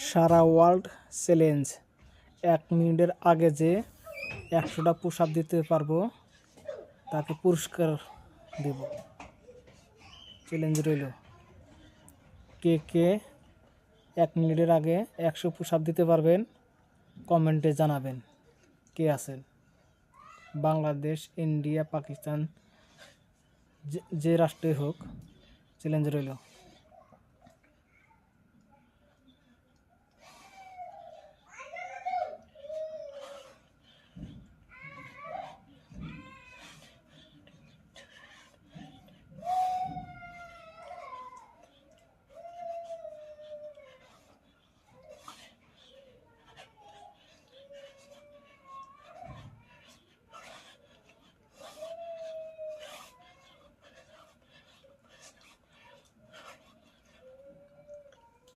সারা world challenge, 1 মিনিটের আগে যে 100টা পুশ আপ দিতে পারবো তাকে পুরস্কার দেব। চ্যালেঞ্জ রইল, কে কে 1 মিনিটের আগে 100 পুশ আপ দিতে পারবেন কমেন্টে জানাবেন। কে আছেন? বাংলাদেশ, ইন্ডিয়া, পাকিস্তান, যে রাষ্ট্রই হোক, চ্যালেঞ্জ রইল।